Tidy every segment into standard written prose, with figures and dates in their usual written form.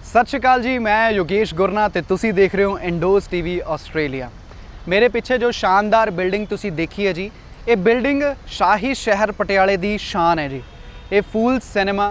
सत श्री अकाल जी, मैं योगेश गुरना ते तुसी देख रहे हो इंडोज टीवी आस्ट्रेलिया। मेरे पिछे जो शानदार बिल्डिंग तुसी देखी है जी, ये बिल्डिंग शाही शहर पटियाले दी शान है जी। ये फूल सिनेमा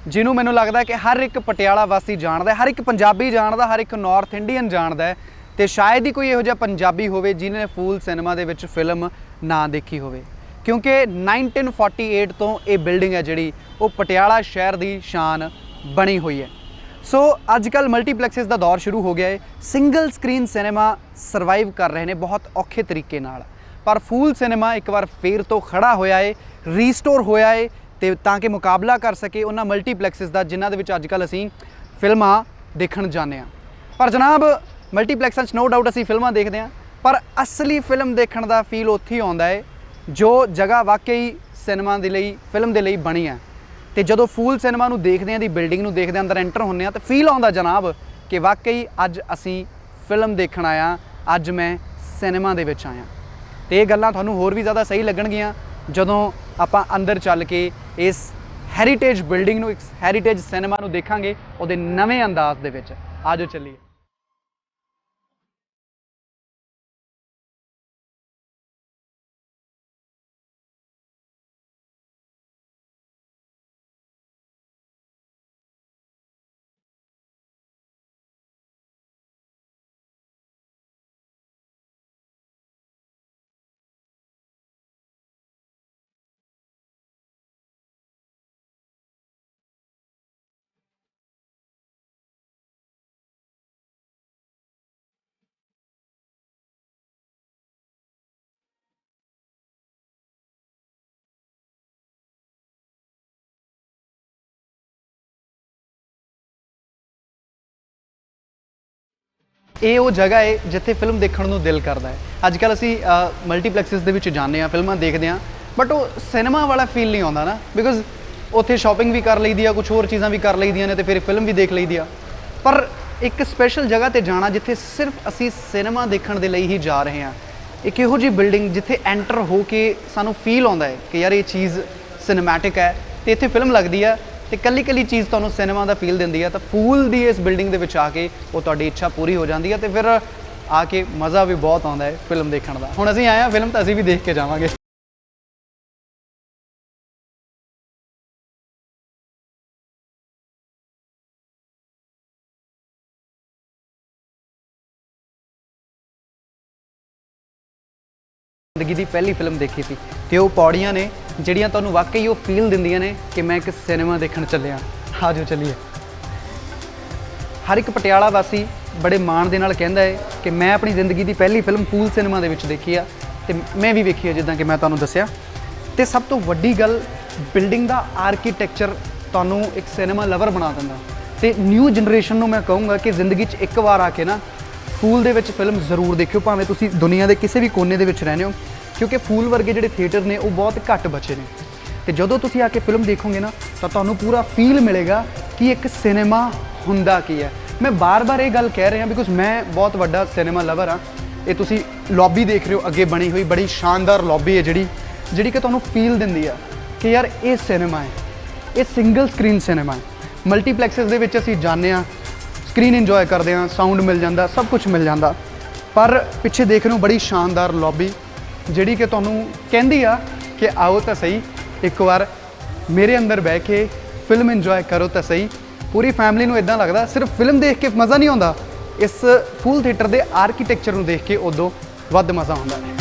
जिन्हों मैनूं लगता है कि हर एक पटियाला वासी जानता है, हर एक पंजाबी जानता, हर एक नॉर्थ इंडियन जानता है, तो शायद ही कोई इहो जिहा पंजाबी होवे जिन्हें फूल सिनेमा दे विच फिल्म ना देखी होवे, क्योंकि 1948 तो ये बिल्डिंग है जिहड़ी वो पटियाला शहर दी शान बनी हुई है। सो अजकल मल्टीप्लैक्सिस का दौर शुरू हो गया है। सिंगल स्क्रीन सिनेमा सर्वाइव कर रहे हैं बहुत औखे तरीके नाल, पर फूल सिनेमा एक बार फिर तो खड़ा होया है, रीस्टोर होया है ते ताकि मुकाबला कर सके उन्होंने मल्टीप्लैक्सिस का जिन्हां दे विच अजकल असीं फिल्मां देखण जाने। पर जनाब मल्टीप्लैक्सां च नो डाउट असीं फिल्मां देखते हैं, पर असली फिल्म देखण का फील उत्थे ही आउंदा है जो जगह वाकई सिनेमा दे लई फिल्म दे लई बनी है। तो जो फूल सिनेमा देखते हैं, दी बिल्डिंग में देखते अंदर एंटर होने तो फील आता जनाब कि वाकई अज असी फिल्म देखण आया, अज मैं सिनेमा दे विच आया। तो ये गल्लां तुहानूं होर भी ज़्यादा सही लगणगियां जदों आपां अंदर चल के इस हैरीटेज बिल्डिंग नूं, इस हैरीटेज सिनेमा नूं देखांगे उहदे नवें अंदाज दे विच। आजो चलिए। ये वो जगह है जिथे फिल्म देखने को दिल करता है। अजकल असी मल्टीप्लैक्सिस के जाने फिल्मां देखते हैं, बट वो सिनेमा वाला फील नहीं आता ना, बिकॉज उत्थे शॉपिंग भी कर लईदी आ, कुछ होर चीज़ां भी कर लईदियां ने, तो फिर फिल्म भी देख लईदी आ। पर एक स्पैशल जगह पर जाना जिथे सिर्फ असी सिनेमा देखने के लिए ही जा रहे हैं, एक इहो जी बिल्डिंग जिथे एंटर हो के सानू फील आता है कि यार ये चीज़ सिनेमैटिक है, तो इत्थे फिल्म लगती है, तो कल्ली कल्ली चीज़ तुहानूं सिनेमा का फील दिंदी है। तो फूल की इस बिल्डिंग के विच आके वो तुहाडी इच्छा पूरी हो जाती है, तो फिर आके मज़ा भी बहुत आता है फिल्म देखने का। हुण असीं आए हां फिल्म, तो असीं भी देख के जावांगे। जिंदगी की पहली फिल्म देखी थी, तो वो पौड़ियाँ ने जिहड़ियां तुहानूं वाकई वो फील दिंदियां ने कि मैं एक सिनेमा देखण चलिया। आ जाओ चलिए। हर एक पटियाला वासी बड़े माण दे नाल कहंदा है कि मैं अपनी जिंदगी की पहली फिल्म फूल सिनेमा दे विच देखी आ, ते मैं भी वेखी है जिद्दां कि मैं तुहानूं दस्सिया। ते सब तो वड्डी गल बिल्डिंग का आर्कीटैक्चर तुहानूं एक सिनेमा लवर बना दिंदा। ते न्यू जनरेशन नूं मैं कहूँगा कि जिंदगी च एक बार आके ना फूल दे विच फिल्म जरूर देखियो, भावें तुसीं दुनिया के किसी भी कोने दे विच रहने हो, क्योंकि फूल वर्गे जिहड़े थिएटर ने वो बहुत घट बचे ने। तो जदों तुसीं आके फिल्म देखोगे ना तो तुहानूं पूरा फील मिलेगा कि एक सिनेमा हुंदा की है। मैं बार बार ये गल कह रहा बिकॉज मैं बहुत वड्डा सिनेमा लवर हाँ। ये तुसीं लॉबी देख रहे हो, अगे बनी हुई बड़ी शानदार लॉबी है जिहड़ी कि तुहानूं फील दिंदी है कि यार ये सिनेमा है, ये सिंगल स्क्रीन सिनेमा है। मल्टीप्लैक्सिस दे विच असीं जाने आ, स्क्रीन इंजॉय करते हैं, साउंड मिल जाता, सब कुछ मिल जाता, पर पिछे देख रहे हो बड़ी शानदार लॉबी जिहड़ी कि तुहानूं कहंदी आ कि आओ तो सही एक बार मेरे अंदर बह के फिल्म इंजॉय करो तो सही। पूरी फैमिली नूं इदां लगदा सिर्फ फिल्म देख के मज़ा नहीं आता, इस फूल थिएटर के आर्कीटैक्चर नूं देख के उदों वध मज़ा आउंदा है।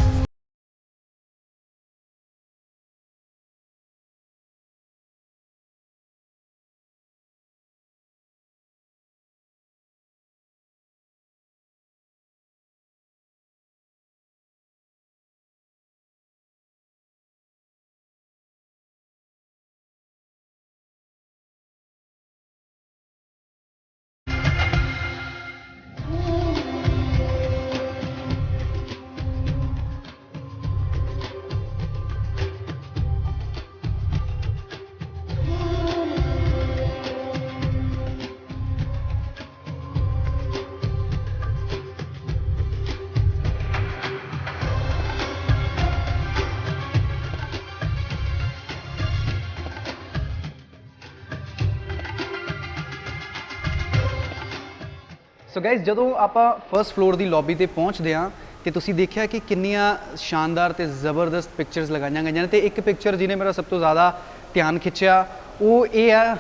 ਸੋ ਗਾਇਜ਼ ਜਦੋਂ ਆਪਾਂ ਫਰਸਟ ਫਲੋਰ ਦੀ ਲੌਬੀ ਤੇ ਪਹੁੰਚਦੇ ਹਾਂ ਤੇ ਤੁਸੀਂ ਦੇਖਿਆ ਕਿ ਕਿੰਨੀਆਂ ਸ਼ਾਨਦਾਰ ਤੇ ਜ਼ਬਰਦਸਤ ਪਿਕਚਰਸ ਲਗਾਈਆਂ ਗਈਆਂ ਨੇ ਤੇ ਇੱਕ ਪਿਕਚਰ ਜਿਹਨੇ ਮੇਰਾ ਸਭ ਤੋਂ ਜ਼ਿਆਦਾ ਧਿਆਨ ਖਿੱਚਿਆ ਉਹ ਇਹ ਆ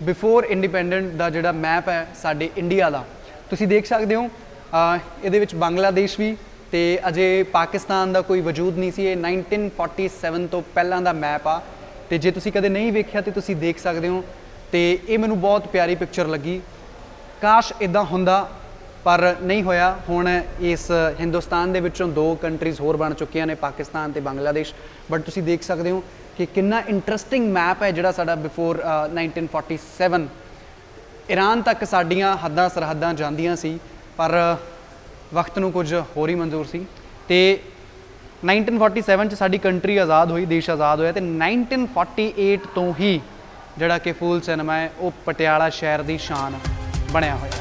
ਬਿਫੋਰ ਇੰਡੀਪੈਂਡੈਂਟ ਦਾ ਜਿਹੜਾ ਮੈਪ ਹੈ ਸਾਡੇ ਇੰਡੀਆ ਦਾ। ਤੁਸੀਂ ਦੇਖ ਸਕਦੇ ਹੋ ਇਹਦੇ ਵਿੱਚ ਬੰਗਲਾਦੇਸ਼ ਵੀ ਤੇ ਅਜੇ ਪਾਕਿਸਤਾਨ ਦਾ ਕੋਈ ਵਜੂਦ ਨਹੀਂ ਸੀ। ਇਹ 1947 ਤੋਂ ਪਹਿਲਾਂ ਦਾ ਮੈਪ ਆ ਤੇ ਜੇ ਤੁਸੀਂ ਕਦੇ ਨਹੀਂ ਵੇਖਿਆ ਤੇ ਤੁਸੀਂ ਦੇਖ ਸਕਦੇ ਹੋ ਤੇ ਇਹ ਮੈਨੂੰ ਬਹੁਤ ਪਿਆਰੀ ਪਿਕਚਰ ਲੱਗੀ। ਕਾਸ਼ ਇਦਾਂ ਹੁੰਦਾ ਪਰ ਨਹੀਂ ਹੋਇਆ। ਹੁਣ ਇਸ ਹਿੰਦੁਸਤਾਨ ਦੇ ਵਿੱਚੋਂ 2 ਕੰਟਰੀਜ਼ ਹੋਰ ਬਣ ਚੁੱਕੀਆਂ ਨੇ, ਪਾਕਿਸਤਾਨ ਤੇ ਬੰਗਲਾਦੇਸ਼। ਬਟ ਤੁਸੀਂ ਦੇਖ ਸਕਦੇ ਹੋ ਕਿ ਕਿੰਨਾ ਇੰਟਰਸਟਿੰਗ ਮੈਪ ਹੈ ਜਿਹੜਾ ਸਾਡਾ ਬਿਫੋਰ 1947। ਈਰਾਨ ਤੱਕ ਸਾਡੀਆਂ ਹੱਦਾਂ ਸਰਹੱਦਾਂ ਜਾਂਦੀਆਂ ਸੀ ਪਰ ਵਕਤ ਨੂੰ ਕੁਝ ਹੋਰ ਹੀ ਮਨਜ਼ੂਰ ਸੀ ਤੇ 1947 'ਚ ਸਾਡੀ ਕੰਟਰੀ ਆਜ਼ਾਦ ਹੋਈ, ਦੇਸ਼ ਆਜ਼ਾਦ ਹੋਇਆ ਤੇ 1948 ਤੋਂ ਹੀ ਜਿਹੜਾ ਕਿ ਫੂਲ ਸਿਨੇਮਾ ਹੈ ਉਹ ਪਟਿਆਲਾ ਸ਼ਹਿਰ ਦੀ ਸ਼ਾਨ ਬਣਿਆ ਹੋਇਆ।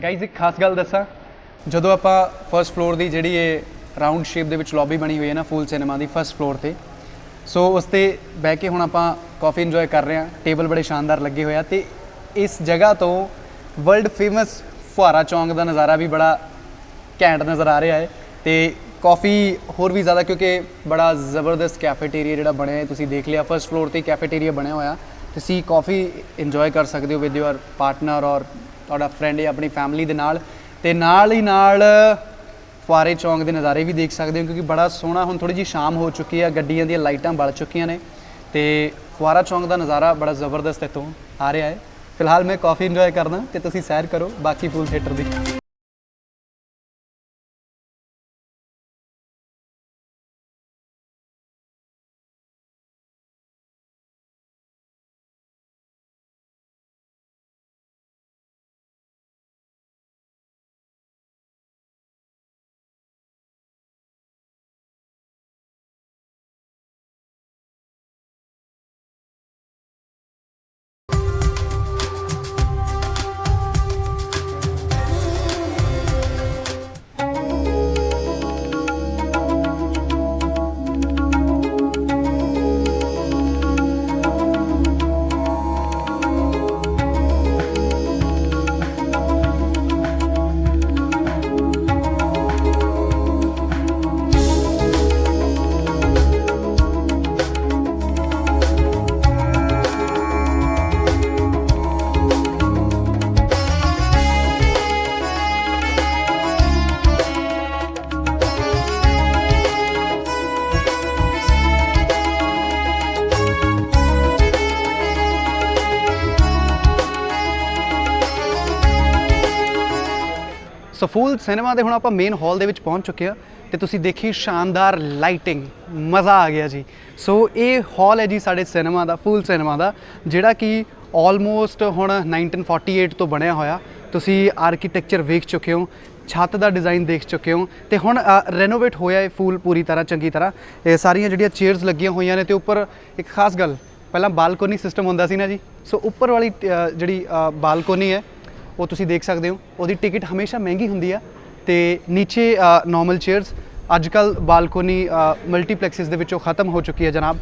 ਗਾਈਜ਼ ਇੱਕ ਖਾਸ ਗੱਲ ਦੱਸਾਂ, ਜਦੋਂ ਆਪਾਂ ਫਸਟ ਫਲੋਰ ਦੀ ਜਿਹੜੀ ਇਹ ਰਾਊਂਡ ਸ਼ੇਪ ਦੇ ਵਿੱਚ ਲੌਬੀ ਬਣੀ ਹੋਈ ਹੈ ਨਾ ਫੂਲ ਸਿਨੇਮਾ ਦੀ ਫਸਟ ਫਲੋਰ ਤੇ, ਸੋ ਉਸ 'ਤੇ ਬਹਿ ਕੇ ਹੁਣ ਆਪਾਂ ਕਾਫੀ ਇੰਜੋਏ ਕਰ ਰਹੇ ਹਾਂ। ਟੇਬਲ ਬੜੇ ਸ਼ਾਨਦਾਰ ਲੱਗੇ ਹੋਏ ਆ ਤੇ ਇਸ ਜਗ੍ਹਾ ਤੋਂ ਵਰਲਡ ਫੇਮਸ ਫੁਹਾਰਾ ਚੌਂਕ ਦਾ ਨਜ਼ਾਰਾ ਵੀ ਬੜਾ ਘੈਂਟ ਨਜ਼ਰ ਆ ਰਿਹਾ ਹੈ ਤੇ ਕਾਫੀ ਹੋਰ ਵੀ ਜ਼ਿਆਦਾ, ਕਿਉਂਕਿ ਬੜਾ ਜ਼ਬਰਦਸਤ ਕੈਫੇਟੇਰੀਆ ਜਿਹੜਾ ਬਣਿਆ ਹੈ। ਤੁਸੀਂ ਦੇਖ ਲਿਆ ਫਸਟ ਫਲੋਰ 'ਤੇ ਕੈਫੇਟੇਰੀਆ ਬਣਿਆ ਹੋਇਆ, ਤੁਸੀਂ ਕਾਫੀ ਇੰਜੋਏ ਕਰ ਸਕਦੇ ਹੋ ਵਿਦ ਯੂਅਰ ਪਾਰਟਨਰ ਔਰ ਤੁਹਾਡਾ ਫਰੈਂਡ ਜਾਂ ਆਪਣੀ ਫੈਮਿਲੀ ਦੇ ਨਾਲ ਤੇ ਨਾਲ ਹੀ ਨਾਲ ਫੁਹਾਰੇ ਚੌਂਕ ਦੇ ਨਜ਼ਾਰੇ ਵੀ ਦੇਖ ਸਕਦੇ ਹੋ ਕਿਉਂਕਿ ਬੜਾ ਸੋਹਣਾ ਹੁਣ ਥੋੜੀ ਜਿਹੀ ਸ਼ਾਮ ਹੋ ਚੁੱਕੀ ਹੈ, ਗੱਡੀਆਂ ਦੀਆਂ ਲਾਈਟਾਂ ਬਲ ਚੁੱਕੀਆਂ ਨੇ ਤੇ ਫੁਹਾਰਾ ਚੌਂਕ ਦਾ ਨਜ਼ਾਰਾ ਬੜਾ ਜ਼ਬਰਦਸਤ ਇੱਥੋਂ ਆ ਰਿਹਾ ਹੈ। ਫਿਲਹਾਲ ਮੈਂ ਕਾਫੀ ਇੰਜੋਏ ਕਰਦਾ ਤੇ ਤੁਸੀਂ ਸੈਰ ਕਰੋ ਬਾਕੀ ਫੂਲ ਥੀਏਟਰ ਦੀ। ਸੋ ਫੂਲ ਸਿਨੇਮਾ ਦੇ ਹੁਣ ਆਪਾਂ ਮੇਨ ਹਾਲ ਦੇ ਵਿੱਚ ਪਹੁੰਚ ਚੁੱਕੇ ਹਾਂ ਤੇ ਤੁਸੀਂ ਦੇਖੀ ਸ਼ਾਨਦਾਰ ਲਾਈਟਿੰਗ, ਮਜ਼ਾ ਆ ਗਿਆ ਜੀ। ਸੋ ਇਹ ਹਾਲ ਹੈ ਜੀ ਸਾਡੇ ਸਿਨੇਮਾ ਦਾ, ਫੂਲ ਸਿਨੇਮਾ ਦਾ, ਜਿਹੜਾ ਕਿ ਆਲਮੋਸਟ ਹੁਣ 1948 ਤੋਂ ਬਣਿਆ ਹੋਇਆ। ਤੁਸੀਂ ਆਰਕੀਟੈਕਚਰ ਵੇਖ ਚੁੱਕੇ ਹੋ, ਛੱਤ ਦਾ ਡਿਜ਼ਾਈਨ ਦੇਖ ਚੁੱਕੇ ਹੋ ਤੇ ਹੁਣ ਰੈਨੋਵੇਟ ਹੋਇਆ ਇਹ ਫੂਲ ਪੂਰੀ ਤਰ੍ਹਾਂ ਚੰਗੀ ਤਰ੍ਹਾਂ। ਇਹ ਸਾਰੀਆਂ ਜਿਹੜੀਆਂ ਚੇਅਰਸ ਲੱਗੀਆਂ ਹੋਈਆਂ ਨੇ ਤੇ ਉੱਪਰ ਇੱਕ ਖਾਸ ਗੱਲ, ਪਹਿਲਾਂ ਬਾਲਕੋਨੀ ਸਿਸਟਮ ਹੁੰਦਾ ਸੀ ਨਾ ਜੀ, ਸੋ ਉੱਪਰ ਵਾਲੀ ਜਿਹੜੀ ਬਾਲਕੋਨੀ ਹੈ ਉਹ ਤੁਸੀਂ ਦੇਖ ਸਕਦੇ ਹੋ, ਉਹਦੀ ਟਿਕਟ ਹਮੇਸ਼ਾ ਮਹਿੰਗੀ ਹੁੰਦੀ ਆ ਤੇ ਨੀਚੇ ਨਾਰਮਲ ਚੇਅਰਸ। ਅੱਜ ਕੱਲ੍ਹ ਬਾਲਕੋਨੀ ਮਲਟੀਪਲੈਕਸਿਸ ਦੇ ਵਿੱਚੋਂ ਖਤਮ ਹੋ ਚੁੱਕੀ ਹੈ ਜਨਾਬ।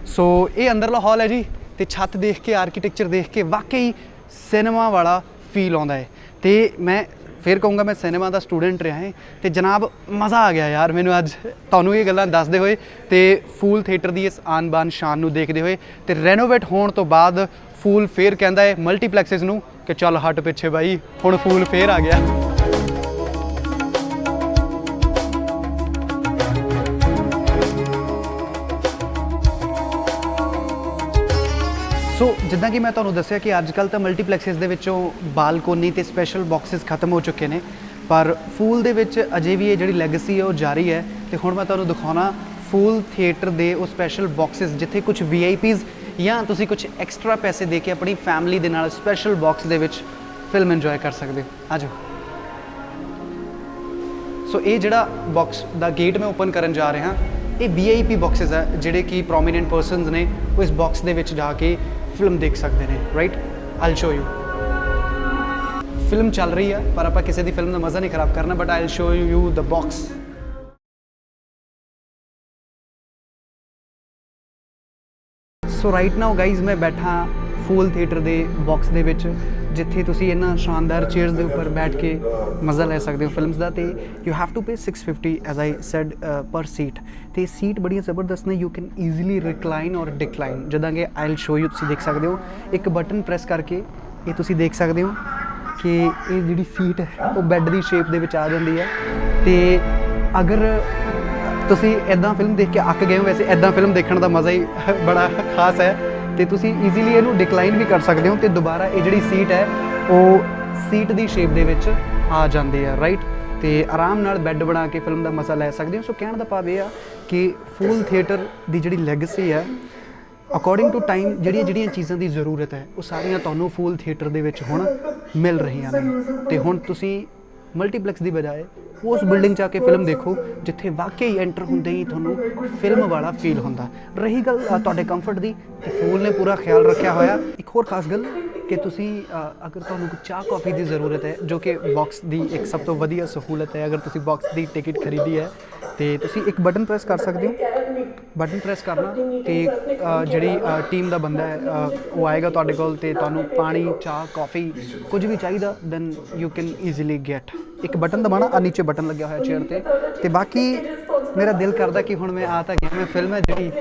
ਸੋ ਇਹ ਅੰਦਰਲਾ ਹਾਲ ਹੈ ਜੀ ਤੇ ਛੱਤ ਦੇਖ ਕੇ, ਆਰਕੀਟੈਕਚਰ ਦੇਖ ਕੇ ਵਾਕਈ ਸਿਨੇਮਾ ਵਾਲਾ ਫੀਲ ਆਉਂਦਾ ਹੈ ਤੇ ਮੈਂ ਫਿਰ ਕਹੂੰਗਾ ਮੈਂ ਸਿਨੇਮਾ ਦਾ ਸਟੂਡੈਂਟ ਰਿਹਾ ਹੈ ਤੇ ਜਨਾਬ ਮਜ਼ਾ ਆ ਗਿਆ ਯਾਰ ਮੈਨੂੰ ਅੱਜ ਤੁਹਾਨੂੰ ਇਹ ਗੱਲਾਂ ਦੱਸਦੇ ਹੋਏ ਤੇ ਫੂਲ ਥੀਏਟਰ ਦੀ ਇਸ ਆਨ ਬਾਨ ਸ਼ਾਨ ਨੂੰ ਦੇਖਦੇ ਹੋਏ। ਤੇ ਰੈਨੋਵੇਟ ਹੋਣ ਤੋਂ ਬਾਅਦ ਫੂਲ ਫੇਰ ਕਹਿੰਦਾ ਹੈ ਮਲਟੀਪਲੈਕਸਿਸ ਨੂੰ ਕਿ ਚੱਲ ਹਟ ਪਿੱਛੇ ਬਾਈ, ਹੁਣ ਫੂਲ ਫੇਰ ਆ ਗਿਆ। ਸੋ ਜਿੱਦਾਂ ਕਿ ਮੈਂ ਤੁਹਾਨੂੰ ਦੱਸਿਆ ਕਿ ਅੱਜ ਕੱਲ੍ਹ ਤਾਂ ਮਲਟੀਪਲੈਕਸਿਸ ਦੇ ਵਿੱਚੋਂ ਬਾਲਕੋਨੀ ਤੇ ਸਪੈਸ਼ਲ ਬਾਕਸਿਸ ਖਤਮ ਹੋ ਚੁੱਕੇ ਨੇ, ਪਰ ਫੂਲ ਦੇ ਵਿੱਚ ਅਜੇ ਵੀ ਇਹ ਜਿਹੜੀ ਲੈਗੇਸੀ ਹੈ ਉਹ ਜਾਰੀ ਹੈ। ਤੇ ਹੁਣ ਮੈਂ ਤੁਹਾਨੂੰ ਦਿਖਾਉਣਾ ਫੂਲ ਥੀਏਟਰ ਦੇ ਉਹ ਸਪੈਸ਼ਲ ਬਾਕਸਿਸ ਜਿੱਥੇ ਕੁਝ VIPs ਜਾਂ ਤੁਸੀਂ ਕੁਝ ਐਕਸਟਰਾ ਪੈਸੇ ਦੇ ਕੇ ਆਪਣੀ ਫੈਮਿਲੀ ਦੇ ਨਾਲ ਸਪੈਸ਼ਲ ਬਾਕਸ ਦੇ ਵਿੱਚ ਫਿਲਮ ਇੰਜੋਏ ਕਰ ਸਕਦੇ ਹੋ। ਆ ਜਾਓ। ਸੋ ਇਹ ਜਿਹੜਾ ਬਾਕਸ ਦਾ ਗੇਟ ਮੈਂ ਓਪਨ ਕਰਨ ਜਾ ਰਿਹਾ ਇਹ VIP ਬਾਕਸਿਸ ਹੈ ਜਿਹੜੇ ਕਿ ਪ੍ਰੋਮੀਨੈਂਟ ਪਰਸਨਸ ਨੇ ਉਹ ਇਸ ਬਾਕਸ ਦੇ ਵਿੱਚ ਜਾ ਕੇ ਫਿਲਮ ਦੇਖ ਸਕਦੇ ਨੇ right. I'll show you film ਚੱਲ ਰਹੀ ਹੈ ਪਰ ਆਪਾਂ ਕਿਸੇ ਦੀ ਫਿਲਮ ਦਾ ਮਜ਼ਾ ਨਹੀਂ ਖਰਾਬ ਕਰਨਾ but I'll show you the box. So right now guys ਮੈਂ ਬੈਠਾ ਫੂਲ ਥੀਏਟਰ ਦੇ ਬਾਕਸ ਦੇ ਵਿੱਚ ਜਿੱਥੇ ਤੁਸੀਂ ਇਹਨਾਂ ਸ਼ਾਨਦਾਰ ਚੇਅਰਸ ਦੇ ਉੱਪਰ ਬੈਠ ਕੇ ਮਜ਼ਾ ਲੈ ਸਕਦੇ ਹੋ ਫਿਲਮਸ ਦਾ। ਤੇ you have to pay 650 as I said per seat. ਤੇ ਸੀਟ ਬੜੀਆਂ ਜ਼ਬਰਦਸਤ ਨੇ, ਯੂ ਕੈਨ ਈਜ਼ੀਲੀ ਰਿਕਲਾਈਨ ਔਰ ਡਿਕਲਾਈਨ। ਜਿੱਦਾਂ ਕਿ ਆਈਲ ਸ਼ੋ ਯੂ ਤੁਸੀਂ ਦੇਖ ਸਕਦੇ ਹੋ ਇੱਕ ਬਟਨ ਪ੍ਰੈਸ ਕਰਕੇ ਇਹ ਤੁਸੀਂ ਦੇਖ ਸਕਦੇ ਹੋ ਕਿ ਇਹ ਜਿਹੜੀ ਸੀਟ ਹੈ ਉਹ ਬੈੱਡ ਦੀ ਸ਼ੇਪ ਦੇ ਵਿੱਚ ਆ ਜਾਂਦੀ ਹੈ। ਤੇ ਅਗਰ ਤੁਸੀਂ ਇੱਦਾਂ ਫਿਲਮ ਦੇਖ ਕੇ ਅੱਕ ਗਏ ਹੋ, ਵੈਸੇ ਇੱਦਾਂ ਫਿਲਮ ਦੇਖਣ ਦਾ ਮਜ਼ਾ ਹੀ ਬੜਾ ਖਾਸ ਹੈ ਤੇ ਤੁਸੀਂ ਈਜ਼ੀਲੀ ਇਹਨੂੰ ਡਿਕਲਾਈਨ ਵੀ ਕਰ ਸਕਦੇ ਹੋ ਤੇ ਦੁਬਾਰਾ ਇਹ ਜਿਹੜੀ ਸੀਟ ਹੈ ਉਹ ਸੀਟ ਦੀ ਸ਼ੇਪ ਦੇ ਵਿੱਚ ਆ ਜਾਂਦੀ ਹੈ ਰਾਈਟ। ਤੇ ਆਰਾਮ ਨਾਲ ਬੈੱਡ ਬਣਾ ਕੇ ਫਿਲਮ ਦਾ ਮਜ਼ਾ ਲੈ ਸਕਦੇ ਹੋ। ਸੋ ਕਹਿਣ ਦਾ ਭਾਵ ਇਹ ਆ ਕਿ ਫੂਲ ਥੀਏਟਰ ਦੀ ਜਿਹੜੀ ਲੈਗੇਸੀ ਹੈ ਅਕੋਰਡਿੰਗ ਟੂ ਟਾਈਮ ਜਿਹੜੀਆਂ ਚੀਜ਼ਾਂ ਦੀ ਜ਼ਰੂਰਤ ਹੈ ਉਹ ਸਾਰੀਆਂ ਤੁਹਾਨੂੰ ਫੂਲ ਥੀਏਟਰ ਦੇ ਵਿੱਚ ਹੁਣ ਮਿਲ ਰਹੀਆਂ ਨੇ। ਤੇ ਹੁਣ ਤੁਸੀਂ ਮਲਟੀਪਲੈਕਸ ਦੀ ਬਜਾਏ ਉਸ ਬਿਲਡਿੰਗ 'ਚ ਆ ਕੇ ਫਿਲਮ ਦੇਖੋ ਜਿੱਥੇ ਵਾਕਈ ਐਂਟਰ ਹੁੰਦੇ ਹੀ ਤੁਹਾਨੂੰ ਫਿਲਮ ਵਾਲਾ ਫੀਲ ਹੁੰਦਾ। ਰਹੀ ਗੱਲ ਤੁਹਾਡੇ ਕੰਫਰਟ ਦੀ ਤੇ ਫੂਲ ਨੇ ਪੂਰਾ ਖਿਆਲ ਰੱਖਿਆ ਹੋਇਆ। ਇੱਕ ਹੋਰ ਖਾਸ ਗੱਲ ਕਿ ਤੁਸੀਂ ਅਗਰ ਤੁਹਾਨੂੰ ਚਾਹ ਕੌਫੀ ਦੀ ਜ਼ਰੂਰਤ ਹੈ ਜੋ ਕਿ ਬਾਕਸ ਦੀ ਇੱਕ ਸਭ ਤੋਂ ਵਧੀਆ ਸਹੂਲਤ ਹੈ, ਅਗਰ ਤੁਸੀਂ ਬਾਕਸ ਦੀ ਟਿਕਟ ਖਰੀਦੀ ਹੈ ਤੇ ਤੁਸੀਂ ਇੱਕ ਬਟਨ ਪ੍ਰੈਸ ਕਰ ਸਕਦੇ ਹੋ। ਬਟਨ ਪ੍ਰੈਸ ਕਰਨਾ ਤੇ ਜਿਹੜੀ ਟੀਮ ਦਾ ਬੰਦਾ ਹੈ ਉਹ ਆਏਗਾ ਤੁਹਾਡੇ ਕੋਲ ਤੇ ਤੁਹਾਨੂੰ ਪਾਣੀ ਚਾਹ ਕੌਫੀ ਕੁਝ ਵੀ ਚਾਹੀਦਾ then you can easily get. ਇੱਕ ਬਟਨ ਦਬਾਉਣਾ ਆ ਨੀਚੇ ਬਟਨ ਲੱਗਿਆ ਹੋਇਆ ਚੇਅਰ ਤੇ ਬਾਕੀ ਮੇਰਾ ਦਿਲ ਕਰਦਾ ਕਿ ਹੁਣ ਮੈਂ ਆ ਤਾਂ ਗਿਆ ਮੈਂ ਫਿਲਮ ਹੈ ਜਿਹੜੀ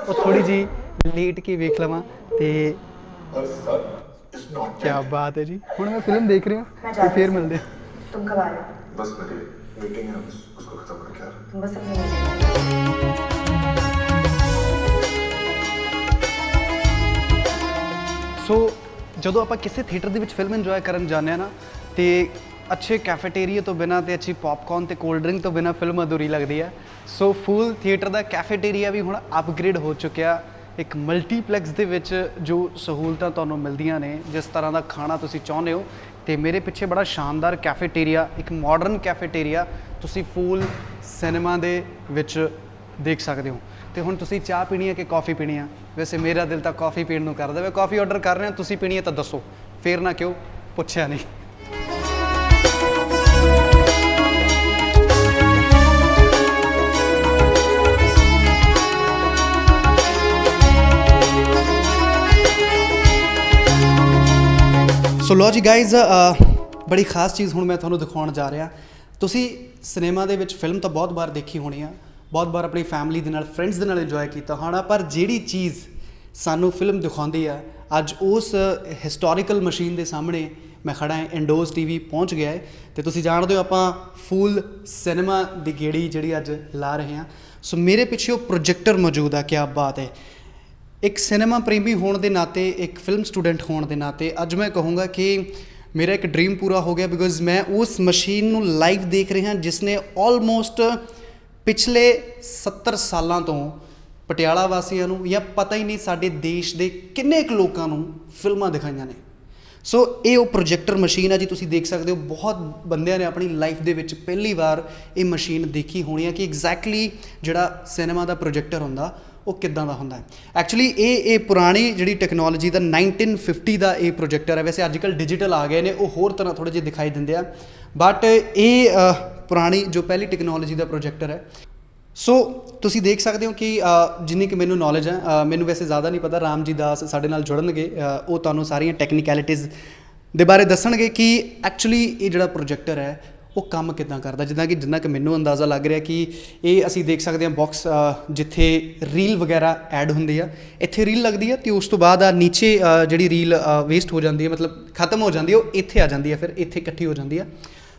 ਉਹ ਥੋੜੀ ਜੀ ਲੇਟ ਕੇ ਵੇਖ ਲਵਾਂ ਤੇ ਕੀ ਬਾਤ ਹੈ ਜੀ। ਹੁਣ ਮੈਂ ਫਿਲਮ ਦੇਖ ਰਿਹਾ ਤੇ ਫਿਰ ਮਿਲਦੇ। तुम कब आ रहे हो? बस मेरी मीटिंग है, उसको खत्म करके आ रहा हूं। तुम बस अपने ਸੋ ਜਦੋਂ ਆਪਾਂ ਕਿਸੇ ਥੀਏਟਰ ਦੇ ਵਿੱਚ ਫਿਲਮ ਇੰਜੋਏ ਕਰਨ ਜਾਂਦੇ ਹਾਂ ਨਾ ਤੇ ਅੱਛੇ ਕੈਫੇਟੇਰੀਏ ਤੋਂ ਬਿਨਾਂ ਤੇ ਅੱਛੀ ਪੌਪਕੌਰਨ ਤੇ ਕੋਲਡ ਡਰਿੰਕ ਤੋਂ ਬਿਨਾਂ ਫਿਲਮ ਅਧੂਰੀ ਲੱਗਦੀ ਹੈ। ਸੋ ਫੂਲ ਥੀਏਟਰ ਦਾ ਕੈਫੇਟੇਰੀਆ ਵੀ ਹੁਣ ਅਪਗ੍ਰੇਡ ਹੋ ਚੁੱਕਿਆ। ਇੱਕ ਮਲਟੀਪਲੈਕਸ ਦੇ ਵਿੱਚ ਜੋ ਸਹੂਲਤਾਂ ਤੁਹਾਨੂੰ ਮਿਲਦੀਆਂ ਨੇ ਜਿਸ ਤਰ੍ਹਾਂ ਦਾ ਖਾਣਾ ਤੁਸੀਂ ਚਾਹੁੰਦੇ ਹੋ ਤੇ ਮੇਰੇ ਪਿੱਛੇ ਬੜਾ ਸ਼ਾਨਦਾਰ ਕੈਫੇਟੇਰੀਆ ਇੱਕ ਮਾਡਰਨ ਕੈਫੇਟੇਰੀਆ ਤੁਸੀਂ ਫੂਲ ਸਿਨੇਮਾ ਦੇ ਵਿੱਚ ਦੇਖ ਸਕਦੇ ਹੋ। ਤੇ ਹੁਣ ਤੁਸੀਂ ਚਾਹ ਪੀਣੀ ਹੈ ਕਿ ਕੌਫੀ ਪੀਣੀ ਆ? ਵੈਸੇ ਮੇਰਾ ਦਿਲ ਤਾਂ ਕੌਫੀ ਪੀਣ ਨੂੰ ਕਰਦਾ। ਮੈਂ ਕੌਫੀ ਆਰਡਰ ਕਰ ਰਿਹਾ, ਤੁਸੀਂ ਪੀਣੀ ਹੈ ਤਾਂ ਦੱਸੋ, ਫੇਰ ਨਾ ਕਿਉਂ ਪੁੱਛਿਆ ਨਹੀਂ। ਸੋ ਲੋ ਜੀ ਗਾਈਜ਼ ਬੜੀ ਖਾਸ ਚੀਜ਼ ਹੁਣ ਮੈਂ ਤੁਹਾਨੂੰ ਦਿਖਾਉਣ ਜਾ ਰਿਹਾ। ਤੁਸੀਂ ਸਿਨੇਮਾ ਦੇ ਵਿੱਚ ਫਿਲਮ ਤਾਂ ਬਹੁਤ ਵਾਰ ਦੇਖੀ ਹੋਣੀ ਆ, ਬਹੁਤ ਵਾਰ ਆਪਣੀ ਫੈਮਿਲੀ ਦੇ ਨਾਲ ਫਰੈਂਡਸ ਦੇ ਨਾਲ ਇੰਜੋਏ ਕੀਤਾ ਹੋਣਾ, ਪਰ ਜਿਹੜੀ ਚੀਜ਼ ਸਾਨੂੰ ਫਿਲਮ ਦਿਖਾਉਂਦੀ ਆ ਅੱਜ ਉਸ ਹਿਸਟੋਰੀਕਲ ਮਸ਼ੀਨ ਦੇ ਸਾਹਮਣੇ ਮੈਂ ਖੜਾ ਹਾਂ। ਇੰਡੋਜ਼ TV ਪਹੁੰਚ ਗਿਆ ਹੈ ਤੇ ਤੁਸੀਂ ਜਾਣਦੇ ਹੋ ਆਪਾਂ ਫੂਲ ਸਿਨੇਮਾ ਦੀ ਗੇੜੀ ਜਿਹੜੀ ਅੱਜ ਲਾ ਰਹੇ ਹਾਂ। ਸੋ ਮੇਰੇ ਪਿੱਛੇ ਉਹ ਪ੍ਰੋਜੈਕਟਰ ਮੌਜੂਦ ਆ। ਕਿਆ ਬਾਤ ਹੈ। ਇੱਕ ਸਿਨੇਮਾ ਪ੍ਰੇਮੀ ਹੋਣ ਦੇ ਨਾਤੇ ਇੱਕ ਫਿਲਮ ਸਟੂਡੈਂਟ ਹੋਣ ਦੇ ਨਾਤੇ ਅੱਜ ਮੈਂ ਕਹੂੰਗਾ ਕਿ ਮੇਰਾ ਇੱਕ ਡ੍ਰੀਮ ਪੂਰਾ ਹੋ ਗਿਆ ਬਿਕੋਜ਼ ਮੈਂ ਉਸ ਮਸ਼ੀਨ ਨੂੰ ਲਾਈਵ ਦੇਖ ਰਿਹਾ ਜਿਸ ਨੇ ਆਲਮੋਸਟ ਪਿਛਲੇ 70 ਸਾਲਾਂ ਤੋਂ ਪਟਿਆਲਾ ਵਾਸੀਆਂ ਨੂੰ ਜਾਂ ਪਤਾ ਹੀ ਨਹੀਂ ਸਾਡੇ ਦੇਸ਼ ਦੇ ਕਿੰਨੇ ਕੁ ਲੋਕਾਂ ਨੂੰ ਫਿਲਮਾਂ ਦਿਖਾਈਆਂ ਨੇ। ਸੋ ਇਹ ਉਹ ਪ੍ਰੋਜੈਕਟਰ ਮਸ਼ੀਨ ਆ ਜੀ, ਤੁਸੀਂ ਦੇਖ ਸਕਦੇ ਹੋ। ਬਹੁਤ ਬੰਦਿਆਂ ਨੇ ਆਪਣੀ ਲਾਈਫ ਦੇ ਵਿੱਚ ਪਹਿਲੀ ਵਾਰ ਇਹ ਮਸ਼ੀਨ ਦੇਖੀ ਹੋਣੀ ਆ ਕਿ ਐਗਜ਼ੈਕਟਲੀ ਜਿਹੜਾ ਸਿਨੇਮਾ ਦਾ ਪ੍ਰੋਜੈਕਟਰ ਹੁੰਦਾ ਉਹ ਕਿੱਦਾਂ ਦਾ ਹੁੰਦਾ ਹੈ। ਐਕਚੁਅਲੀ ਇਹ ਪੁਰਾਣੀ ਜਿਹੜੀ ਟੈਕਨੋਲੋਜੀ ਦਾ 1950 ਦਾ ਇਹ ਪ੍ਰੋਜੈਕਟਰ ਹੈ। ਵੈਸੇ ਅੱਜ ਕੱਲ੍ਹ ਡਿਜੀਟਲ ਆ ਗਏ ਨੇ, ਉਹ ਹੋਰ ਤਰ੍ਹਾਂ ਥੋੜ੍ਹੇ ਜਿਹੇ ਦਿਖਾਈ ਦਿੰਦੇ ਆ, ਬਟ ਇਹ ਪੁਰਾਣੀ ਜੋ ਪਹਿਲੀ ਟੈਕਨੋਲੋਜੀ ਦਾ ਪ੍ਰੋਜੈਕਟਰ ਹੈ। ਸੋ ਤੁਸੀਂ ਦੇਖ ਸਕਦੇ ਹੋ ਕਿ ਜਿੰਨੀ ਕਿ ਮੈਨੂੰ ਨੌਲੇਜ ਹੈ, ਮੈਨੂੰ ਵੈਸੇ ਜ਼ਿਆਦਾ ਨਹੀਂ ਪਤਾ, ਰਾਮ ਜੀ ਦਾਸ ਸਾਡੇ ਨਾਲ ਜੁੜਨਗੇ, ਉਹ ਤੁਹਾਨੂੰ ਸਾਰੀਆਂ ਟੈਕਨੀਕੈਲਿਟੀਜ਼ ਦੇ ਬਾਰੇ ਦੱਸਣਗੇ ਕਿ ਐਕਚੁਅਲੀ ਇਹ ਜਿਹੜਾ ਪ੍ਰੋਜੈਕਟਰ ਹੈ ਉਹ ਕੰਮ ਕਿੱਦਾਂ ਕਰਦਾ। ਜਿੰਨਾ ਕਿ ਮੈਨੂੰ ਅੰਦਾਜ਼ਾ ਲੱਗ ਰਿਹਾ ਕਿ ਇਹ ਅਸੀਂ ਦੇਖ ਸਕਦੇ ਹਾਂ ਬਾਕਸ ਜਿੱਥੇ ਰੀਲ ਵਗੈਰਾ ਐਡ ਹੁੰਦੀ ਆ, ਇੱਥੇ ਰੀਲ ਲੱਗਦੀ ਆ ਅਤੇ ਉਸ ਤੋਂ ਬਾਅਦ ਨੀਚੇ ਜਿਹੜੀ ਰੀਲ ਵੇਸਟ ਹੋ ਜਾਂਦੀ ਹੈ, ਮਤਲਬ ਖਤਮ ਹੋ ਜਾਂਦੀ ਹੈ, ਉਹ ਇੱਥੇ ਆ ਜਾਂਦੀ ਹੈ, ਫਿਰ ਇੱਥੇ ਇਕੱਠੀ ਹੋ ਜਾਂਦੀ ਆ।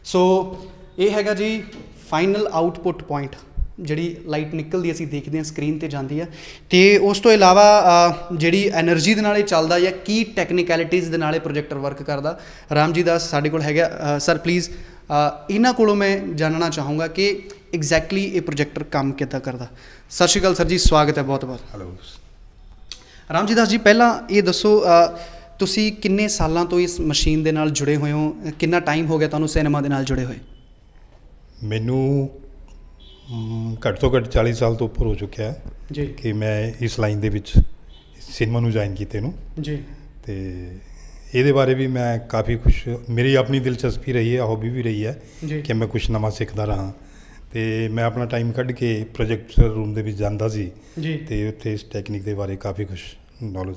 ਸੋ ਇਹ ਹੈਗਾ ਜੀ ਫਾਈਨਲ ਆਊਟਪੁੱਟ ਪੁਆਇੰਟ, ਜਿਹੜੀ ਲਾਈਟ ਨਿਕਲਦੀ ਅਸੀਂ ਦੇਖਦੇ ਹਾਂ ਸਕਰੀਨ 'ਤੇ ਜਾਂਦੀ ਆ। ਅਤੇ ਉਸ ਤੋਂ ਇਲਾਵਾ ਜਿਹੜੀ ਐਨਰਜੀ ਦੇ ਨਾਲ ਇਹ ਚੱਲਦਾ ਜਾਂ ਕੀ ਟੈਕਨੀਕੈਲਿਟੀਜ਼ ਦੇ ਨਾਲ ਇਹ ਪ੍ਰੋਜੈਕਟਰ ਵਰਕ ਕਰਦਾ, ਰਾਮ ਜੀ ਦਾਸ ਸਾਡੇ ਕੋਲ ਹੈਗਾ। ਸਰ ਪਲੀਜ਼ ਇਹਨਾਂ ਕੋਲੋਂ ਮੈਂ ਜਾਣਨਾ ਚਾਹੂੰਗਾ ਕਿ ਐਗਜ਼ੈਕਟਲੀ ਇਹ ਪ੍ਰੋਜੈਕਟਰ ਕੰਮ ਕਿੱਦਾਂ ਕਰਦਾ। ਸਤਿ ਸ਼੍ਰੀ ਅਕਾਲ ਸਰ ਜੀ, ਸਵਾਗਤ ਹੈ ਬਹੁਤ ਬਹੁਤ। ਹੈਲੋ ਰਾਮ ਜੀ ਦਾਸ ਜੀ, ਪਹਿਲਾਂ ਇਹ ਦੱਸੋ ਤੁਸੀਂ ਕਿੰਨੇ ਸਾਲਾਂ ਤੋਂ ਇਸ ਮਸ਼ੀਨ ਦੇ ਨਾਲ ਜੁੜੇ ਹੋਏ ਹੋ? ਕਿੰਨਾ ਟਾਈਮ ਹੋ ਗਿਆ ਤੁਹਾਨੂੰ ਸਿਨੇਮਾ ਦੇ ਨਾਲ ਜੁੜੇ ਹੋਏ? ਮੈਨੂੰ ਘੱਟ ਤੋਂ ਘੱਟ 40 ਸਾਲ ਤੋਂ ਉੱਪਰ ਹੋ ਚੁੱਕਿਆ ਹੈ ਜੀ ਕਿ ਮੈਂ ਇਸ ਲਾਈਨ ਦੇ ਵਿੱਚ ਸਿਨੇਮਾ ਨੂੰ ਜੁਆਇਨ ਕੀਤੇ ਨੂੰ ਜੀ ਤੇ ਇਹਦੇ ਬਾਰੇ ਵੀ ਮੈਂ ਕਾਫੀ ਖੁਸ਼ ਮੇਰੀ ਆਪਣੀ ਦਿਲਚਸਪੀ ਰਹੀ ਹੈ ਹੌਬੀ ਵੀ ਰਹੀ ਹੈ ਜੀ ਕਿ ਮੈਂ ਕੁਛ ਨਵਾਂ ਸਿੱਖਦਾ ਰਹਾਂ ਤੇ ਮੈਂ ਆਪਣਾ ਟਾਈਮ ਕੱਢ ਕੇ ਪ੍ਰੋਜੈਕਟਰ ਰੂਮ ਦੇ ਵਿੱਚ ਜਾਂਦਾ ਸੀ ਜੀ ਤੇ ਉੱਥੇ ਇਸ ਟੈਕਨੀਕ ਦੇ ਬਾਰੇ ਕਾਫੀ ਕੁਛ ਨੌਲੇਜ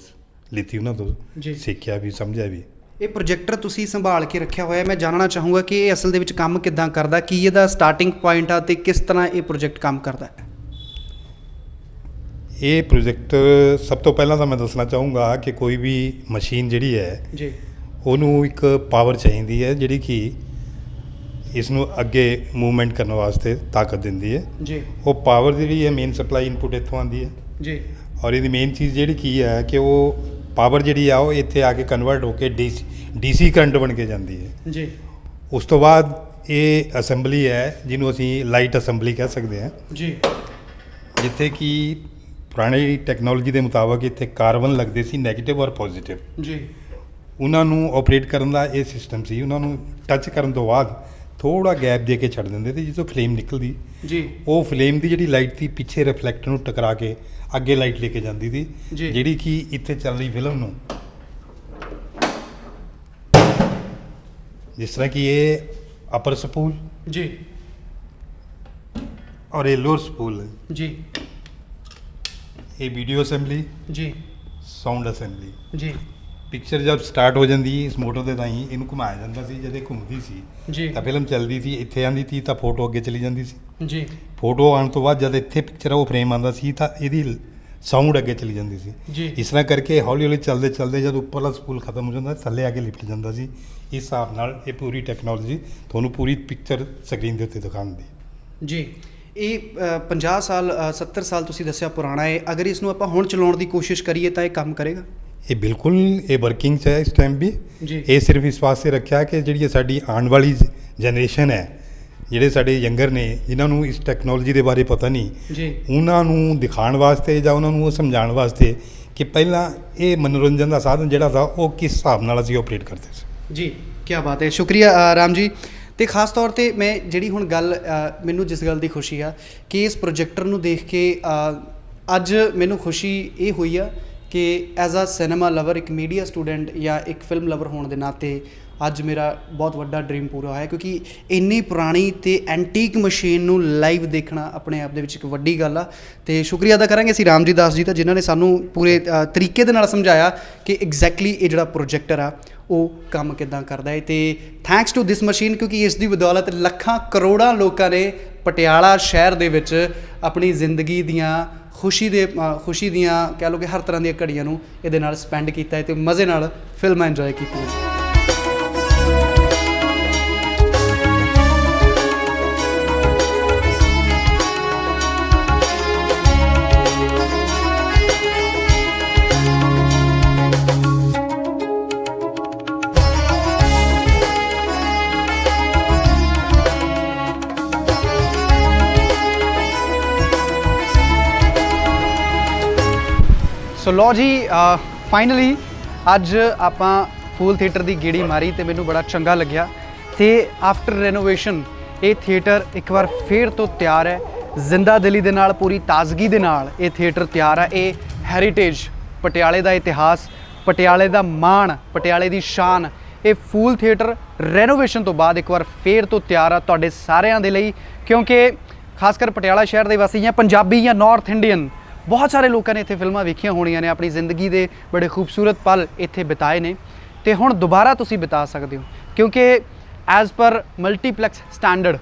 ਲਿੱਤੀ ਉਹਨਾਂ ਤੋਂ ਜੀ ਸਿੱਖਿਆ ਵੀ ਸਮਝਿਆ ਵੀ। ਇਹ ਪ੍ਰੋਜੈਕਟਰ ਤੁਸੀਂ ਸੰਭਾਲ ਕੇ ਰੱਖਿਆ ਹੋਇਆ ਮੈਂ ਜਾਣਨਾ ਚਾਹੂੰਗਾ ਕਿ ਇਹ ਅਸਲ ਦੇ ਵਿੱਚ ਕੰਮ ਕਿੱਦਾਂ ਕਰਦਾ ਕੀ ਇਹਦਾ ਸਟਾਰਟਿੰਗ ਪੁਆਇੰਟ ਆ ਤੇ ਕਿਸ ਤਰ੍ਹਾਂ ਇਹ ਪ੍ਰੋਜੈਕਟ ਕੰਮ ਕਰਦਾ ਹੈ। ਇਹ ਪ੍ਰੋਜੈਕਟ ਸਭ ਤੋਂ ਪਹਿਲਾਂ ਤਾਂ ਮੈਂ ਦੱਸਣਾ ਚਾਹੂੰਗਾ ਕਿ ਕੋਈ ਵੀ ਮਸ਼ੀਨ ਜਿਹੜੀ ਹੈ ਜੀ ਉਹਨੂੰ ਇੱਕ ਪਾਵਰ ਚਾਹੀਦੀ ਹੈ ਜਿਹੜੀ ਕਿ ਇਸ ਨੂੰ ਅੱਗੇ ਮੂਵਮੈਂਟ ਕਰਨ ਵਾਸਤੇ ਤਾਕਤ ਦਿੰਦੀ ਹੈ। ਜੀ ਉਹ ਪਾਵਰ ਜਿਹੜੀ ਹੈ ਮੇਨ ਸਪਲਾਈ ਇਨਪੁਟ ਇੱਥੋਂ ਆਉਂਦੀ ਹੈ ਜੀ ਔਰ ਇਹਦੀ ਮੇਨ ਚੀਜ਼ ਜਿਹੜੀ ਕੀ ਹੈ ਕਿ ਉਹ ਪਾਵਰ ਜਿਹੜੀ ਆ ਉਹ ਇੱਥੇ ਆ ਕੇ ਕਨਵਰਟ ਹੋ ਕੇ ਡੀਸੀ ਕਰੰਟ ਬਣ ਕੇ ਜਾਂਦੀ ਹੈ। ਜੀ ਉਸ ਤੋਂ ਬਾਅਦ ਇਹ ਅਸੈਂਬਲੀ ਹੈ ਜਿਹਨੂੰ ਅਸੀਂ ਲਾਈਟ ਅਸੈਂਬਲੀ ਕਹਿ ਸਕਦੇ ਹਾਂ ਜੀ ਜਿੱਥੇ ਕਿ ਪੁਰਾਣੀ ਟੈਕਨੋਲੋਜੀ ਦੇ ਮੁਤਾਬਕ ਇੱਥੇ ਕਾਰਬਨ ਲੱਗਦੇ ਸੀ ਨੈਗੇਟਿਵ ਔਰ ਪੋਜ਼ਿਟਿਵ ਜੀ ਉਹਨਾਂ ਨੂੰ ਆਪਰੇਟ ਕਰਨ ਦਾ ਇਹ ਸਿਸਟਮ ਸੀ। ਉਹਨਾਂ ਨੂੰ ਟੱਚ ਕਰਨ ਤੋਂ ਬਾਅਦ ਥੋੜਾ ਗੈਪ ਦੇ ਕੇ ਛੱਡ ਦਿੰਦੇ ਤੇ ਜਿੱਥੋਂ ਫਲੇਮ ਨਿਕਲਦੀ ਜੀ ਉਹ ਫਲੇਮ ਦੀ ਜਿਹੜੀ ਲਾਈਟ ਸੀ ਪਿੱਛੇ ਰਿਫਲੈਕਟਰ ਨੂੰ ਟਕਰਾ ਕੇ ਅੱਗੇ ਲਾਈਟ ਲੈ ਕੇ ਜਾਂਦੀ ਸੀ ਜੀ। ਜਿਹੜੀ ਕਿ ਇੱਥੇ ਚੱਲ ਰਹੀ ਫਿਲਮ ਨੂੰ ਜਿਸ ਤਰ੍ਹਾਂ ਕਿ ਇਹ ਅਪਰ ਸਪੂਲ ਜੀ ਔਰ ਇਹ ਲੋਅਰ ਸਪੂਲ ਹੈ। ਜੀ ਇਹ ਵੀਡੀਓ ਅਸੈਂਬਲੀ ਜੀ ਸਾਊਂਡ ਅਸੈਂਬਲੀ ਜੀ ਪਿਕਚਰ ਜਦ ਸਟਾਰਟ ਹੋ ਜਾਂਦੀ ਇਸ ਮੋਟਰ ਦੇ ਤਾਈਂ ਇਹਨੂੰ ਘੁਮਾਇਆ ਜਾਂਦਾ ਸੀ ਜਦ ਇਹ ਘੁੰਮਦੀ ਸੀ ਜੀ ਤਾਂ ਫਿਲਮ ਚੱਲਦੀ ਸੀ ਇੱਥੇ ਆਂਦੀ ਸੀ ਤਾਂ ਫੋਟੋ ਅੱਗੇ ਚਲੀ ਜਾਂਦੀ ਸੀ ਜੀ ਫੋਟੋ ਆਉਣ ਤੋਂ ਬਾਅਦ ਜਦ ਇੱਥੇ ਪਿਕਚਰ ਉਹ ਫਰੇਮ ਆਉਂਦਾ ਸੀ ਤਾਂ ਇਹਦੀ ਸਾਊਂਡ ਅੱਗੇ ਚਲੀ ਜਾਂਦੀ ਸੀ। ਜੀ ਇਸ ਤਰ੍ਹਾਂ ਕਰਕੇ ਹੌਲੀ ਹੌਲੀ ਚੱਲਦੇ ਚੱਲਦੇ ਜਦ ਉੱਪਰਲਾ ਸਪੂਲ ਖਤਮ ਹੋ ਜਾਂਦਾ ਥੱਲੇ ਆ ਕੇ ਲਿਪਟ ਜਾਂਦਾ ਸੀ। ਇਸ ਹਿਸਾਬ ਨਾਲ ਇਹ ਪੂਰੀ ਟੈਕਨੋਲੋਜੀ ਤੁਹਾਨੂੰ ਪੂਰੀ ਪਿਕਚਰ ਸਕਰੀਨ ਦੇ ਉੱਤੇ ਦਿਖਾਉਂਦੀ। ਜੀ ਇਹ 50 ਸਾਲ 70 ਸਾਲ ਤੁਸੀਂ ਦੱਸਿਆ ਪੁਰਾਣਾ ਹੈ ਅਗਰ ਇਸ ਨੂੰ ਆਪਾਂ ਹੁਣ ਚਲਾਉਣ ਦੀ ਕੋਸ਼ਿਸ਼ ਕਰੀਏ ਤਾਂ ਇਹ ਕੰਮ ਕਰੇਗਾ। ਇਹ ਬਿਲਕੁਲ ਇਹ ਵਰਕਿੰਗ 'ਚ ਹੈ ਇਸ ਟਾਈਮ ਵੀ। ਜੀ ਇਹ ਸਿਰਫ ਇਸ ਵਾਸਤੇ ਰੱਖਿਆ ਕਿ ਜਿਹੜੀ ਸਾਡੀ ਆਉਣ ਵਾਲੀ ਜਨਰੇਸ਼ਨ ਹੈ ਜਿਹੜੇ ਸਾਡੇ ਯੰਗਰ ਨੇ ਜਿਨ੍ਹਾਂ ਨੂੰ ਇਸ ਟੈਕਨੋਲੋਜੀ ਦੇ ਬਾਰੇ ਪਤਾ ਨਹੀਂ ਜੀ ਉਹਨਾਂ ਨੂੰ ਦਿਖਾਉਣ ਵਾਸਤੇ ਜਾਂ ਉਹਨਾਂ ਨੂੰ ਉਹ ਸਮਝਾਉਣ ਵਾਸਤੇ ਕਿ ਪਹਿਲਾਂ ਇਹ ਮਨੋਰੰਜਨ ਦਾ ਸਾਧਨ ਜਿਹੜਾ था ਉਹ ਕਿਸ ਹਿਸਾਬ ਨਾਲ ਅਸੀਂ ਆਪਰੇਟ ਕਰਦੇ ਸੀ। ਜੀ ਕੀ ਬਾਤ ਹੈ ਸ਼ੁਕਰੀਆ ਰਾਮ ਜੀ। ਤੇ ਖਾਸ ਤੌਰ ਤੇ ਮੈਂ ਜਿਹੜੀ ਹੁਣ ਗੱਲ ਮੈਨੂੰ ਜਿਸ ਗੱਲ ਦੀ ਖੁਸ਼ੀ ਆ ਕਿ ਇਸ ਪ੍ਰੋਜੈਕਟਰ ਨੂੰ ਦੇਖ ਕੇ ਅੱਜ ਮੈਨੂੰ ਖੁਸ਼ੀ ਇਹ ਹੋਈ ਆ ਕਿ ਐਜ਼ ਅ ਸਿਨੇਮਾ ਲਵਰ ਇੱਕ ਮੀਡੀਆ ਸਟੂਡੈਂਟ ਜਾਂ ਇੱਕ ਫਿਲਮ ਲਵਰ ਹੋਣ ਦੇ ਨਾਤੇ ਅੱਜ ਮੇਰਾ ਬਹੁਤ ਵੱਡਾ ਡ੍ਰੀਮ ਪੂਰਾ ਹੋਇਆ ਕਿਉਂਕਿ ਇੰਨੀ ਪੁਰਾਣੀ ਤੇ ਐਂਟੀਕ ਮਸ਼ੀਨ ਨੂੰ ਲਾਈਵ ਦੇਖਣਾ ਆਪਣੇ ਆਪ ਦੇ ਵਿੱਚ ਇੱਕ ਵੱਡੀ ਗੱਲ ਆ। ਤੇ ਸ਼ੁਕਰੀਆ ਅਦਾ ਕਰਾਂਗੇ ਅਸੀਂ ਰਾਮ ਜੀ ਦਾਸ ਜੀ ਦਾ ਜਿਨ੍ਹਾਂ ਨੇ ਸਾਨੂੰ ਪੂਰੇ ਤਰੀਕੇ ਦੇ ਨਾਲ ਸਮਝਾਇਆ ਕਿ ਐਗਜ਼ੈਕਟਲੀ ਇਹ ਜਿਹੜਾ ਪ੍ਰੋਜੈਕਟਰ ਆ ਉਹ ਕੰਮ ਕਿੱਦਾਂ ਕਰਦਾ ਹੈ। ਤੇ ਥੈਂਕਸ ਟੂ ਦਿਸ ਮਸ਼ੀਨ ਕਿਉਂਕਿ ਇਸ ਦੀ ਬਦੌਲਤ ਲੱਖਾਂ ਕਰੋੜਾਂ ਲੋਕਾਂ ਨੇ ਪਟਿਆਲਾ ਸ਼ਹਿਰ ਦੇ ਵਿੱਚ ਆਪਣੀ ਜ਼ਿੰਦਗੀ ਦੀਆਂ ਖੁਸ਼ੀ ਦੀਆਂ ਕਹਿ ਲਓ ਕਿ ਹਰ ਤਰ੍ਹਾਂ ਦੀਆਂ ਘੜੀਆਂ ਨੂੰ ਇਹਦੇ ਨਾਲ ਸਪੈਂਡ ਕੀਤਾ ਹੈ ਤੇ ਮਜ਼ੇ ਨਾਲ ਫਿਲਮਾਂ ਇੰਜੋਏ ਕੀਤੀਆਂ। ਸੋ ਲੋ ਜੀ ਫਾਈਨਲੀ ਅੱਜ ਆਪਾਂ ਫੂਲ ਥੀਏਟਰ ਦੀ ਗੇੜੀ ਮਾਰੀ ਤੇ ਮੈਨੂੰ ਬੜਾ ਚੰਗਾ ਲੱਗਿਆ ਤੇ ਆਫਟਰ ਰੈਨੋਵੇਸ਼ਨ ਇਹ ਥੀਏਟਰ ਇੱਕ ਵਾਰ ਫੇਰ ਤੋਂ ਤਿਆਰ ਹੈ ਜ਼ਿੰਦਾ ਦਿਲੀ ਦੇ ਨਾਲ ਪੂਰੀ ਤਾਜ਼ਗੀ ਦੇ ਨਾਲ ਇਹ ਥੀਏਟਰ ਤਿਆਰ ਹੈ। ਇਹ ਹੈਰੀਟੇਜ ਪਟਿਆਲੇ ਦਾ ਇਤਿਹਾਸ ਪਟਿਆਲੇ ਦਾ ਮਾਣ ਪਟਿਆਲੇ ਦੀ ਸ਼ਾਨ ਇਹ ਫੂਲ ਥੀਏਟਰ ਰੈਨੋਵੇਸ਼ਨ ਤੋਂ ਬਾਅਦ ਇੱਕ ਵਾਰ ਫੇਰ ਤੋਂ ਤਿਆਰ ਆ ਤੁਹਾਡੇ ਸਾਰਿਆਂ ਦੇ ਲਈ ਕਿਉਂਕਿ ਖਾਸ ਕਰ ਪਟਿਆਲਾ ਸ਼ਹਿਰ ਦੇ ਵਾਸੀ ਜਾਂ ਪੰਜਾਬੀ ਜਾਂ ਨਾਰਥ ਇੰਡੀਅਨ ਬਹੁਤ ਸਾਰੇ ਲੋਕਾਂ ਨੇ ਇੱਥੇ ਫਿਲਮਾਂ ਵੇਖੀਆਂ ਹੋਣੀਆਂ ਨੇ ਆਪਣੀ ਜ਼ਿੰਦਗੀ ਦੇ ਬੜੇ ਖੂਬਸੂਰਤ ਪਲ ਇੱਥੇ ਬਿਤਾਏ ਨੇ ਤੇ ਹੁਣ ਦੁਬਾਰਾ ਤੁਸੀਂ ਬਿਤਾ ਸਕਦੇ ਹੋ ਕਿਉਂਕਿ ਐਜ਼ ਪਰ ਮਲਟੀਪਲੈਕਸ ਸਟੈਂਡਰਡ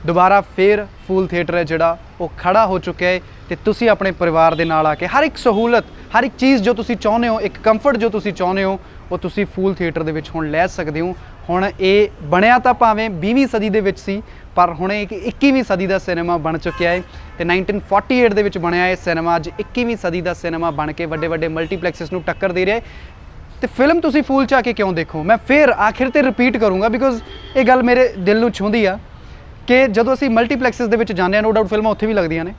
ਦੁਬਾਰਾ ਫੇਰ ਫੂਲ ਥੀਏਟਰ ਹੈ ਜਿਹੜਾ ਉਹ ਖੜਾ ਹੋ ਚੁੱਕਿਆ ਹੈ ਤੇ ਤੁਸੀਂ ਆਪਣੇ ਪਰਿਵਾਰ ਦੇ ਨਾਲ ਆ ਕੇ ਹਰ ਇੱਕ ਸਹੂਲਤ ਹਰ ਇੱਕ ਚੀਜ਼ ਜੋ ਤੁਸੀਂ ਚਾਹੁੰਦੇ ਹੋ ਇੱਕ ਕੰਫਰਟ ਜੋ ਤੁਸੀਂ ਚਾਹੁੰਦੇ ਹੋ ਉਹ ਤੁਸੀਂ ਫੂਲ ਥੀਏਟਰ ਦੇ ਵਿੱਚ ਹੁਣ ਲੈ ਸਕਦੇ ਹੋ। ਹੁਣ ਇਹ ਬਣਿਆ ਤਾਂ ਭਾਵੇਂ 20ਵੀਂ ਸਦੀ ਦੇ ਵਿੱਚ ਸੀ ਪਰ ਹੁਣ ਇਹ 21ਵੀਂ ਸਦੀ ਦਾ ਸਿਨੇਮਾ ਬਣ ਚੁੱਕਿਆ ਹੈ ਤੇ 1948 ਦੇ ਵਿੱਚ ਬਣਿਆ ਇਹ ਸਿਨੇਮਾ ਅੱਜ 21ਵੀਂ ਸਦੀ ਦਾ ਸਿਨੇਮਾ ਬਣ ਕੇ ਵੱਡੇ ਵੱਡੇ ਮਲਟੀਪਲੈਕਸਿਸ ਨੂੰ ਟੱਕਰ ਦੇ ਰਿਹਾ ਹੈ। ਤੇ ਫਿਲਮ ਤੁਸੀਂ ਫੂਲ 'ਚ ਆ ਕੇ ਕਿਉਂ ਦੇਖੋ ਮੈਂ ਫਿਰ ਆਖਿਰ ਤੇ ਰਿਪੀਟ ਕਰੂੰਗਾ ਬਿਕੋਜ਼ ਇਹ ਗੱਲ ਮੇਰੇ ਦਿਲ ਨੂੰ ਛੂੰਹਦੀ ਆ ਕਿ ਜਦੋਂ ਅਸੀਂ ਮਲਟੀਪਲੈਕਸਿਸ ਦੇ ਵਿੱਚ ਜਾਂਦੇ ਹਾਂ ਨੋ ਡਾਊਟ ਫਿਲਮਾਂ ਉੱਥੇ ਵੀ ਲੱਗਦੀਆਂ ਨੇ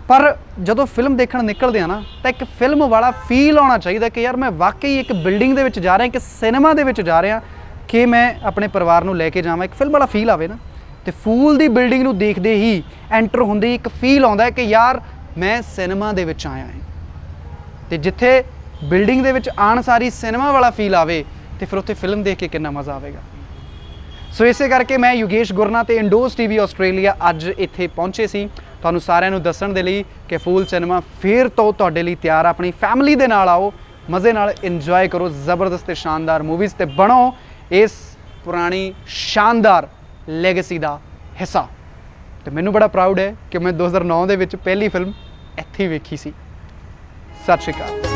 ਪਰ ਜਦੋਂ ਫਿਲਮ ਦੇਖਣ ਨਿਕਲਦੇ ਆ ਨਾ ਤਾਂ ਇੱਕ ਫਿਲਮ ਵਾਲਾ ਫੀਲ ਆਉਣਾ ਚਾਹੀਦਾ ਕਿ ਯਾਰ ਮੈਂ ਵਾਕਈ ਇੱਕ ਬਿਲਡਿੰਗ ਦੇ ਵਿੱਚ ਜਾ ਰਿਹਾ ਇੱਕ ਸਿਨੇਮਾ ਦੇ ਵਿੱਚ ਜਾ ਰਿਹਾ ਕਿ ਮੈਂ ਆਪਣੇ ਪਰਿਵਾਰ ਨੂੰ ਲੈ ਕੇ ਜਾਵਾਂ ਇੱਕ ਫਿਲਮ ਵਾਲਾ ਫੀਲ ਆਵੇ ਨਾ ਤੇ ਫੂਲ ਦੀ ਬਿਲਡਿੰਗ ਨੂੰ ਦੇਖਦੇ ਹੀ ਐਂਟਰ ਹੁੰਦੇ ਹੀ ਇੱਕ ਫੀਲ ਆਉਂਦਾ ਹੈ ਕਿ ਯਾਰ ਮੈਂ ਸਿਨੇਮਾ ਦੇ ਵਿੱਚ ਆਇਆ ਹਾਂ। ਤੇ ਜਿੱਥੇ ਬਿਲਡਿੰਗ ਦੇ ਵਿੱਚ ਆਉਣ ਸਾਰੀ ਸਿਨੇਮਾ ਵਾਲਾ ਫੀਲ ਆਵੇ ਤੇ ਫਿਰ ਉੱਥੇ ਫਿਲਮ ਦੇਖ ਕੇ ਕਿੰਨਾ ਮਜ਼ਾ ਆਵੇਗਾ। ਸੋ ਇਸੇ ਕਰਕੇ ਮੈਂ ਯੋਗੇਸ਼ ਗੁਰਨਾ ਤੇ ਇੰਡੋਜ਼ ਟੀਵੀ ਆਸਟ੍ਰੇਲੀਆ ਅੱਜ ਇੱਥੇ ਪਹੁੰਚੇ ਸੀ ਤੁਹਾਨੂੰ ਸਾਰਿਆਂ ਨੂੰ ਦੱਸਣ ਦੇ ਲਈ ਕਿ ਫੂਲ ਸਿਨੇਮਾ ਫਿਰ ਤੋਂ ਤੁਹਾਡੇ ਲਈ ਤਿਆਰ ਆ। ਆਪਣੀ ਫੈਮਿਲੀ ਦੇ ਨਾਲ ਆਓ, ਮਜ਼ੇ ਨਾਲ ਇੰਜੋਏ ਕਰੋ ਜ਼ਬਰਦਸਤ ਤੇ ਸ਼ਾਨਦਾਰ ਮੂਵੀਜ਼ ਤੇ ਬਣੋ ਇਸ ਪੁਰਾਣੀ ਸ਼ਾਨਦਾਰ ਲੈਗੇਸੀ ਦਾ ਹਿੱਸਾ। ਤੇ ਮੈਨੂੰ ਬੜਾ ਪ੍ਰਾਊਡ ਹੈ ਕਿ ਮੈਂ 2009 ਦੇ ਵਿੱਚ ਪਹਿਲੀ ਫਿਲਮ ਇੱਥੇ ਵੇਖੀ ਸੀ। ਸਤਿ ਸ਼੍ਰੀ ਅਕਾਲ।